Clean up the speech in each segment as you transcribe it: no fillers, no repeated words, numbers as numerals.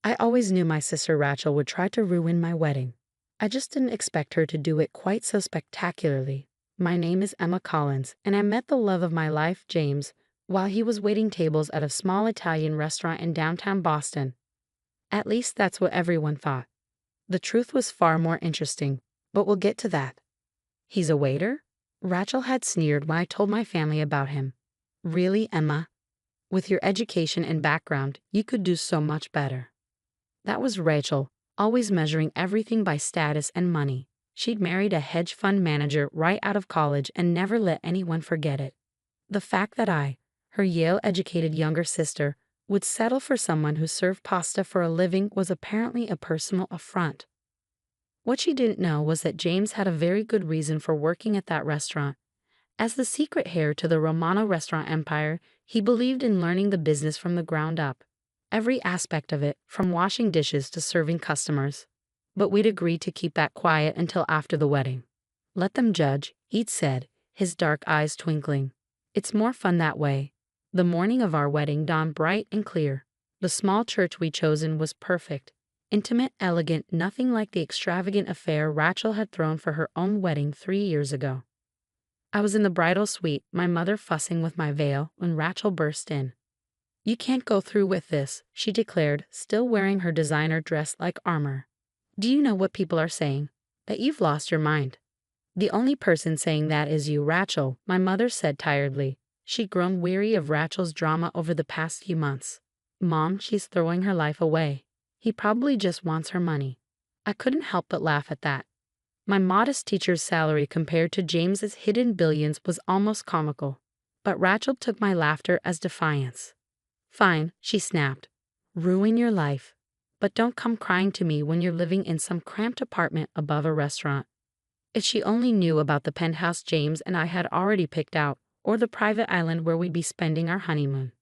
I always knew my sister Rachel would try to ruin my wedding. I just didn't expect her to do it quite so spectacularly. My name is Emma Collins, and I met the love of my life, James, while he was waiting tables at a small Italian restaurant in downtown Boston. At least that's what everyone thought. The truth was far more interesting, but we'll get to that. He's a waiter? Rachel had sneered when I told my family about him. Really, Emma? With your education and background, you could do so much better. That was Rachel, always measuring everything by status and money. She'd married a hedge fund manager right out of college and never let anyone forget it. The fact that I, her Yale-educated younger sister, would settle for someone who served pasta for a living was apparently a personal affront. What she didn't know was that James had a very good reason for working at that restaurant. As the secret heir to the Romano restaurant empire, he believed in learning the business from the ground up. Every aspect of it, from washing dishes to serving customers. But we'd agreed to keep that quiet until after the wedding. Let them judge, he'd said, his dark eyes twinkling. It's more fun that way. The morning of our wedding dawned bright and clear. The small church we'd chosen was perfect. Intimate, elegant, nothing like the extravagant affair Rachel had thrown for her own wedding 3 years ago. I was in the bridal suite, my mother fussing with my veil, when Rachel burst in. "You can't go through with this," she declared, still wearing her designer dress like armor. "Do you know what people are saying? That you've lost your mind." "The only person saying that is you, Rachel," my mother said tiredly. She'd grown weary of Rachel's drama over the past few months. "Mom, she's throwing her life away. He probably just wants her money." I couldn't help but laugh at that. My modest teacher's salary compared to James's hidden billions was almost comical. But Rachel took my laughter as defiance. "Fine," she snapped. "Ruin your life. But don't come crying to me when you're living in some cramped apartment above a restaurant." If she only knew about the penthouse James and I had already picked out, or the private island where we'd be spending our honeymoon.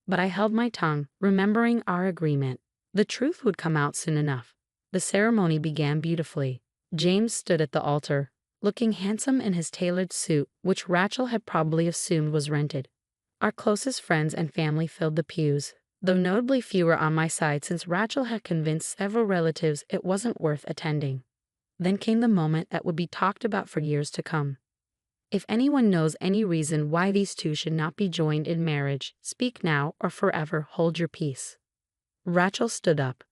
But I held my tongue, remembering our agreement. The truth would come out soon enough. The ceremony began beautifully. James stood at the altar, looking handsome in his tailored suit, which Rachel had probably assumed was rented. Our closest friends and family filled the pews, though notably fewer on my side since Rachel had convinced several relatives it wasn't worth attending. Then came the moment that would be talked about for years to come. If anyone knows any reason why these two should not be joined in marriage, speak now or forever hold your peace. Rachel stood up.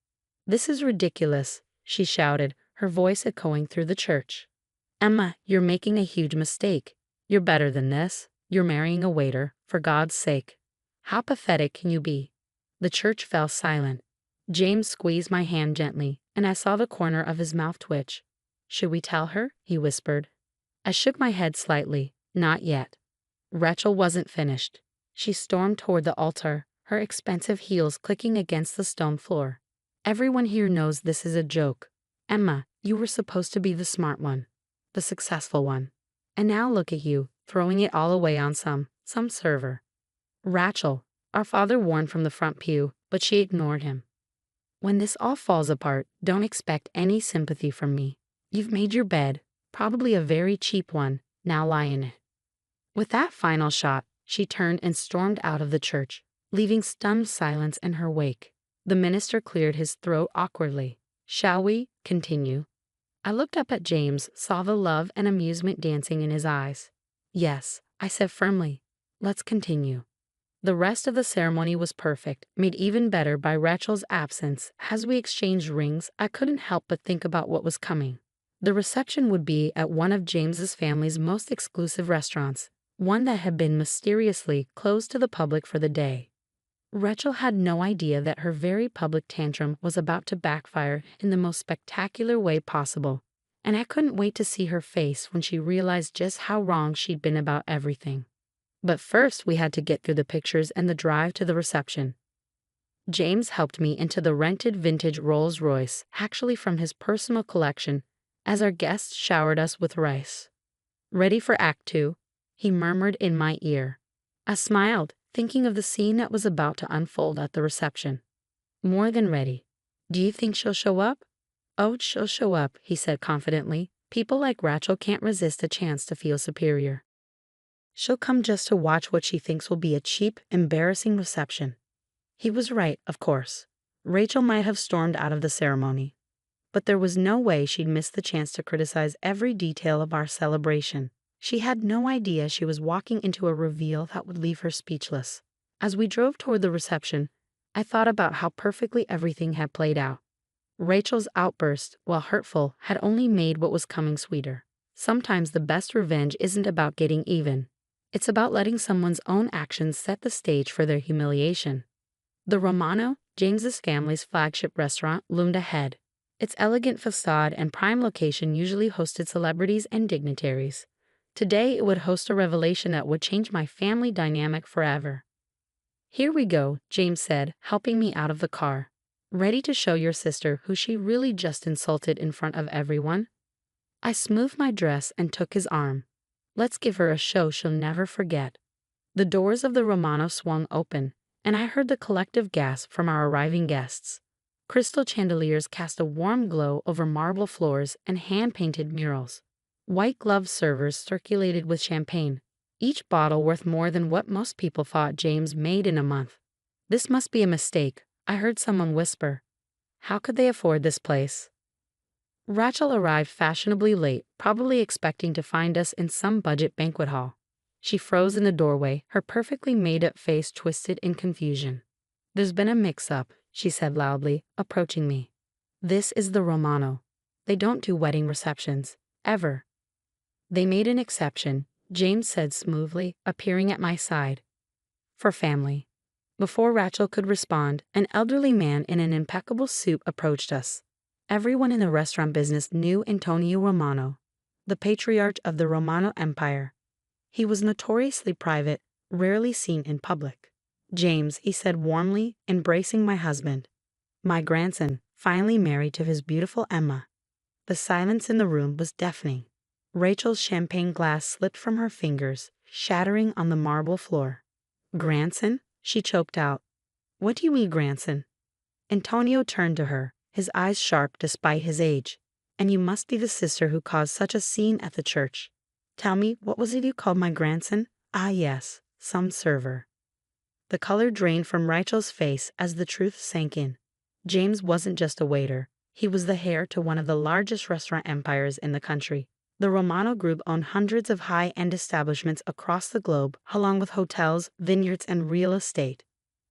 "This is ridiculous," she shouted, her voice echoing through the church. "Emma, you're making a huge mistake. You're better than this. You're marrying a waiter, for God's sake. How pathetic can you be?" The church fell silent. James squeezed my hand gently, and I saw the corner of his mouth twitch. "Should we tell her?" he whispered. I shook my head slightly. Not yet. Rachel wasn't finished. She stormed toward the altar, her expensive heels clicking against the stone floor. "Everyone here knows this is a joke. Emma, you were supposed to be the smart one, the successful one. And now look at you, throwing it all away on some server." "Rachel," our father warned from the front pew, but she ignored him. "When this all falls apart, don't expect any sympathy from me. You've made your bed, probably a very cheap one, now lie in it." With that final shot, she turned and stormed out of the church, leaving stunned silence in her wake. The minister cleared his throat awkwardly. "Shall we continue?" I looked up at James, saw the love and amusement dancing in his eyes. "Yes," I said firmly. "Let's continue." The rest of the ceremony was perfect, made even better by Rachel's absence. As we exchanged rings, I couldn't help but think about what was coming. The reception would be at one of James's family's most exclusive restaurants, one that had been mysteriously closed to the public for the day. Rachel had no idea that her very public tantrum was about to backfire in the most spectacular way possible, and I couldn't wait to see her face when she realized just how wrong she'd been about everything. But first we had to get through the pictures and the drive to the reception. James helped me into the rented vintage Rolls-Royce, actually from his personal collection, as our guests showered us with rice. "Ready for Act 2? He murmured in my ear. I smiled, thinking of the scene that was about to unfold at the reception. "More than ready. Do you think she'll show up?" "Oh, she'll show up," he said confidently. "People like Rachel can't resist a chance to feel superior. She'll come just to watch what she thinks will be a cheap, embarrassing reception." He was right, of course. Rachel might have stormed out of the ceremony, but there was no way she'd miss the chance to criticize every detail of our celebration. She had no idea she was walking into a reveal that would leave her speechless. As we drove toward the reception, I thought about how perfectly everything had played out. Rachel's outburst, while hurtful, had only made what was coming sweeter. Sometimes the best revenge isn't about getting even. It's about letting someone's own actions set the stage for their humiliation. The Romano, James's family's flagship restaurant, loomed ahead. Its elegant facade and prime location usually hosted celebrities and dignitaries. Today it would host a revelation that would change my family dynamic forever. "Here we go," James said, helping me out of the car. "Ready to show your sister who she really just insulted in front of everyone?" I smoothed my dress and took his arm. "Let's give her a show she'll never forget." The doors of the Romano swung open, and I heard the collective gasp from our arriving guests. Crystal chandeliers cast a warm glow over marble floors and hand-painted murals. White-gloved servers circulated with champagne, each bottle worth more than what most people thought James made in a month. "This must be a mistake," I heard someone whisper. "How could they afford this place?" Rachel arrived fashionably late, probably expecting to find us in some budget banquet hall. She froze in the doorway, her perfectly made-up face twisted in confusion. "There's been a mix-up," she said loudly, approaching me. "This is the Romano. They don't do wedding receptions, ever." "They made an exception," James said smoothly, appearing at my side. "For family." Before Rachel could respond, an elderly man in an impeccable suit approached us. Everyone in the restaurant business knew Antonio Romano, the patriarch of the Romano Empire. He was notoriously private, rarely seen in public. "James," he said warmly, embracing my husband. "My grandson, finally married to his beautiful Emma." The silence in the room was deafening. Rachel's champagne glass slipped from her fingers, shattering on the marble floor. "Grandson?" she choked out. "What do you mean, grandson?" Antonio turned to her, his eyes sharp despite his age. "And you must be the sister who caused such a scene at the church. Tell me, what was it you called my grandson?" "Ah, yes, some server." The color drained from Rachel's face as the truth sank in. James wasn't just a waiter. He was the heir to one of the largest restaurant empires in the country. The Romano Group owned hundreds of high-end establishments across the globe, along with hotels, vineyards, and real estate.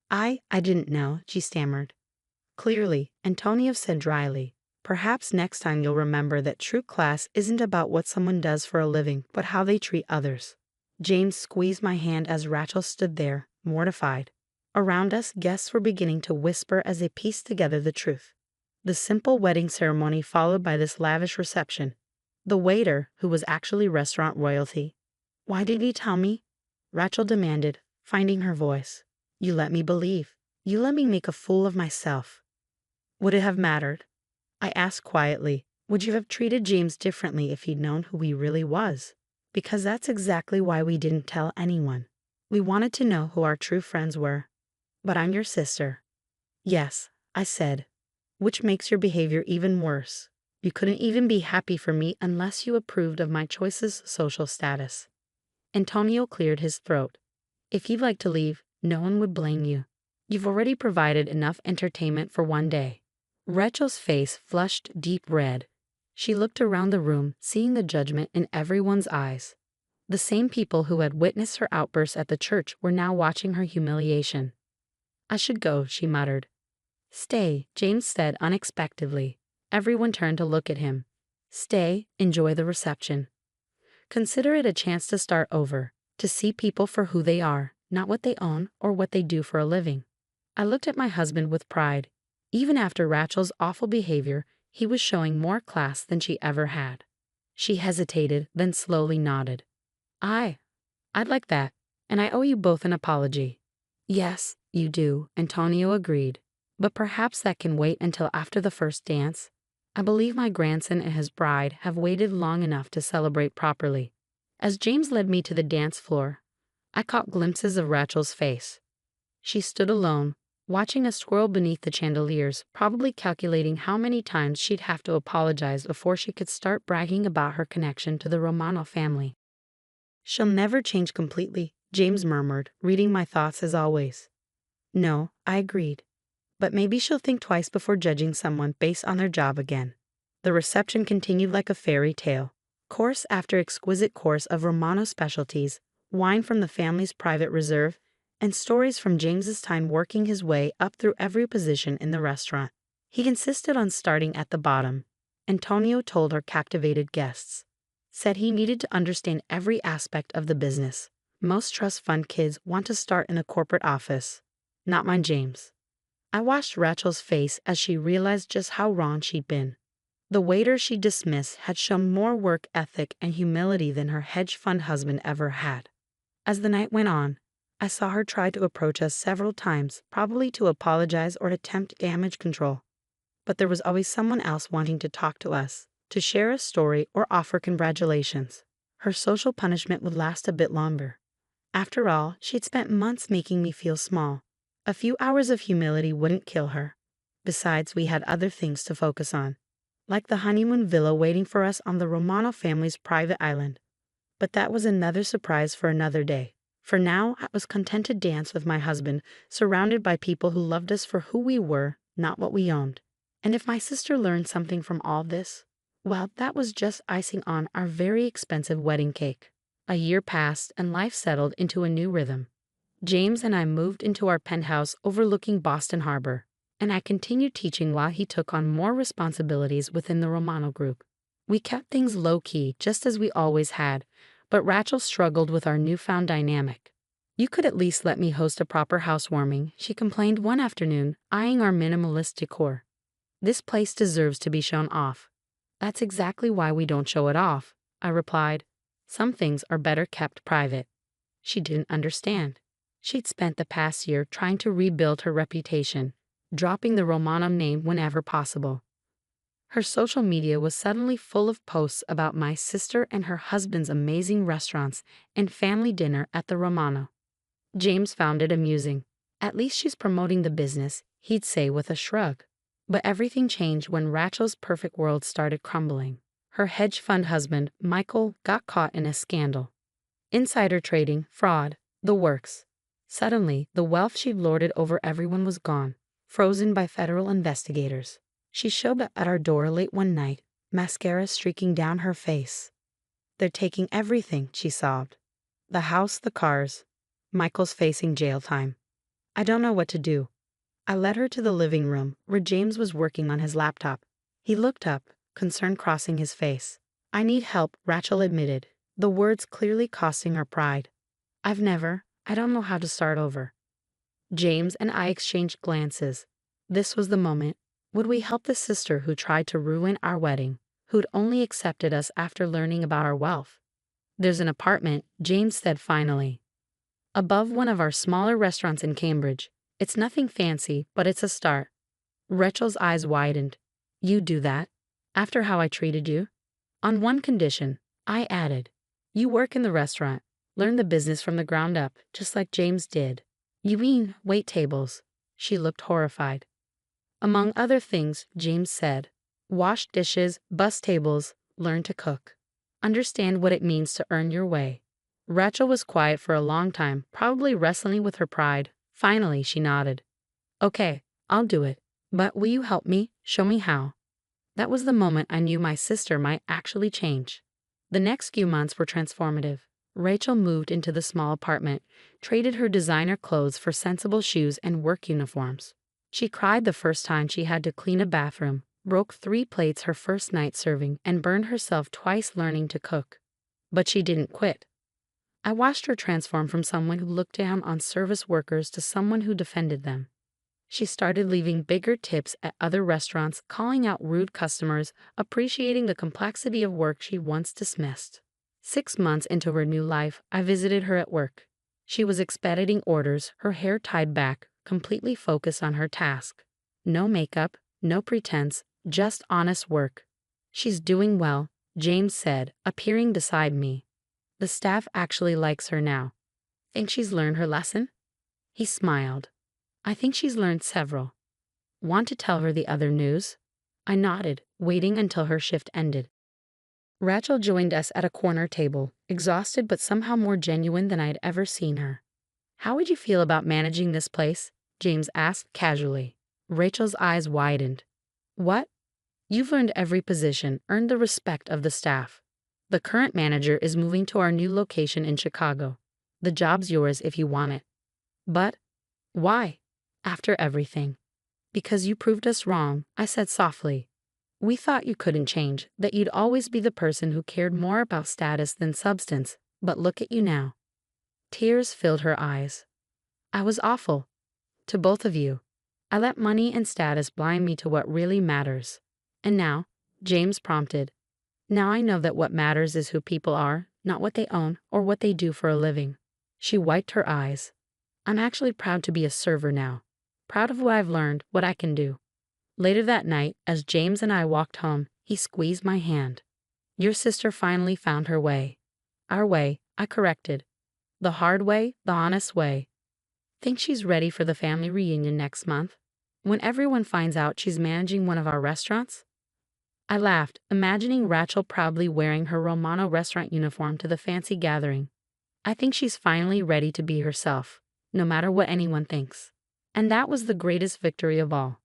I didn't know," she stammered. "Clearly," Antonio said dryly. "Perhaps next time you'll remember that true class isn't about what someone does for a living, but how they treat others." James squeezed my hand as Rachel stood there, mortified. Around us, guests were beginning to whisper as they pieced together the truth. The simple wedding ceremony followed by this lavish reception. The waiter, who was actually restaurant royalty. "Why did you tell me?" Rachel demanded, finding her voice. "You let me believe. You let me make a fool of myself." "Would it have mattered?" I asked quietly. "Would you have treated James differently if he'd known who he really was?" "Because that's exactly why we didn't tell anyone. We wanted to know who our true friends were." "But I'm your sister." "Yes," I said. "Which makes your behavior even worse. You couldn't even be happy for me unless you approved of my choice's social status." Antonio cleared his throat. "If you'd like to leave, no one would blame you. You've already provided enough entertainment for one day." Rachel's face flushed deep red. She looked around the room, seeing the judgment in everyone's eyes. The same people who had witnessed her outburst at the church were now watching her humiliation. "I should go," she muttered. "Stay," James said unexpectedly. Everyone turned to look at him. "Stay, enjoy the reception. Consider it a chance to start over, to see people for who they are, not what they own or what they do for a living." I looked at my husband with pride. Even after Rachel's awful behavior, he was showing more class than she ever had. She hesitated, then slowly nodded. I'd like that, and I owe you both an apology." "Yes, you do," Antonio agreed. "But perhaps that can wait until after the first dance. I believe my grandson and his bride have waited long enough to celebrate properly." As James led me to the dance floor, I caught glimpses of Rachel's face. She stood alone, watching us swirl beneath the chandeliers, probably calculating how many times she'd have to apologize before she could start bragging about her connection to the Romano family. "She'll never change completely," James murmured, reading my thoughts as always. "No," I agreed. but maybe she'll think twice before judging someone based on their job again. The reception continued like a fairy tale. Course after exquisite course of Romano specialties, wine from the family's private reserve, and stories from James's time working his way up through every position in the restaurant. He insisted on starting at the bottom, Antonio told our captivated guests. Said he needed to understand every aspect of the business. Most trust fund kids want to start in a corporate office. Not mine, James. I watched Rachel's face as she realized just how wrong she'd been. The waiter she dismissed had shown more work ethic and humility than her hedge fund husband ever had. As the night went on, I saw her try to approach us several times, probably to apologize or attempt damage control. But there was always someone else wanting to talk to us, to share a story or offer congratulations. Her social punishment would last a bit longer. After all, she'd spent months making me feel small. A few hours of humility wouldn't kill her. Besides, we had other things to focus on, like the honeymoon villa waiting for us on the Romano family's private island. But that was another surprise for another day. For now, I was content to dance with my husband, surrounded by people who loved us for who we were, not what we owned. And if my sister learned something from all this, well, that was just icing on our very expensive wedding cake. A year passed and life settled into a new rhythm. James and I moved into our penthouse overlooking Boston Harbor, and I continued teaching while he took on more responsibilities within the Romano group. We kept things low-key, just as we always had, but Rachel struggled with our newfound dynamic. "You could at least let me host a proper housewarming," she complained one afternoon, eyeing our minimalist decor. "This place deserves to be shown off." "That's exactly why we don't show it off," I replied. "Some things are better kept private." She didn't understand. She'd spent the past year trying to rebuild her reputation, dropping the Romano name whenever possible. Her social media was suddenly full of posts about my sister and her husband's amazing restaurants and family dinner at the Romano. James found it amusing. "At least she's promoting the business," he'd say with a shrug. But everything changed when Rachel's perfect world started crumbling. Her hedge fund husband, Michael, got caught in a scandal. Insider trading, fraud, the works. Suddenly, the wealth she'd lorded over everyone was gone, frozen by federal investigators. She showed up at our door late one night, mascara streaking down her face. "They're taking everything," she sobbed. "The house, the cars. Michael's facing jail time. I don't know what to do." I led her to the living room, where James was working on his laptop. He looked up, concern crossing his face. "I need help," Rachel admitted, the words clearly costing her pride. I don't know how to start over." James and I exchanged glances. This was the moment. Would we help the sister who tried to ruin our wedding, who'd only accepted us after learning about our wealth? "There's an apartment," James said finally, "above one of our smaller restaurants in Cambridge. It's nothing fancy, but it's a start." Rachel's eyes widened. "You do that? After how I treated you?" "On one condition," I added. "You work in the restaurant, learn the business from the ground up, just like James did." "You mean wait tables?" She looked horrified. "Among other things," James said. "Wash dishes, bus tables, learn to cook. Understand what it means to earn your way." Rachel was quiet for a long time, probably wrestling with her pride. Finally, she nodded. "Okay, I'll do it. But will you help me? Show me how." That was the moment I knew my sister might actually change. The next few months were transformative. Rachel moved into the small apartment, traded her designer clothes for sensible shoes and work uniforms. She cried the first time she had to clean a bathroom, broke 3 plates her first night serving, and burned herself twice learning to cook. But she didn't quit. I watched her transform from someone who looked down on service workers to someone who defended them. She started leaving bigger tips at other restaurants, calling out rude customers, appreciating the complexity of work she once dismissed. 6 months into her new life, I visited her at work. She was expediting orders, her hair tied back, completely focused on her task. No makeup, no pretense, just honest work. "She's doing well," James said, appearing beside me. "The staff actually likes her now." "Think she's learned her lesson?" He smiled. "I think she's learned several." "Want to tell her the other news?" I nodded, waiting until her shift ended. Rachel joined us at a corner table, exhausted but somehow more genuine than I had ever seen her. "How would you feel about managing this place?" James asked casually. Rachel's eyes widened. What? You've earned every position, earned the respect of the staff. The current manager is moving to our new location in Chicago. The job's yours if you want it. But why? After everything. Because you proved us wrong, I said softly. We thought you couldn't change, that you'd always be the person who cared more about status than substance, but look at you now. Tears filled her eyes. I was awful. To both of you. I let money and status blind me to what really matters. And now, James prompted. Now I know that what matters is who people are, not what they own or what they do for a living. She wiped her eyes. I'm actually proud to be a server now. Proud of what I've learned, what I can do. Later that night, as James and I walked home, he squeezed my hand. Your sister finally found her way. Our way, I corrected. The hard way, the honest way. Think she's ready for the family reunion next month? When everyone finds out she's managing one of our restaurants? I laughed, imagining Rachel proudly wearing her Romano restaurant uniform to the fancy gathering. I think she's finally ready to be herself, no matter what anyone thinks. And that was the greatest victory of all.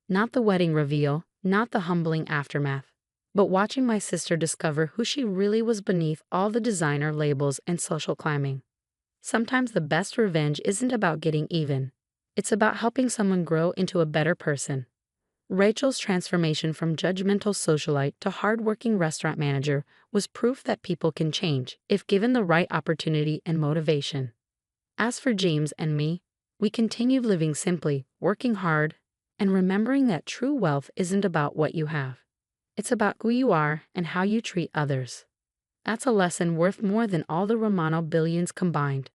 Not the wedding reveal, not the humbling aftermath, but watching my sister discover who she really was beneath all the designer labels and social climbing. Sometimes the best revenge isn't about getting even. It's about helping someone grow into a better person. Rachel's transformation from judgmental socialite to hardworking restaurant manager was proof that people can change if given the right opportunity and motivation. As for James and me, we continued living simply, working hard, and remembering that true wealth isn't about what you have. It's about who you are and how you treat others. That's a lesson worth more than all the Romano billions combined.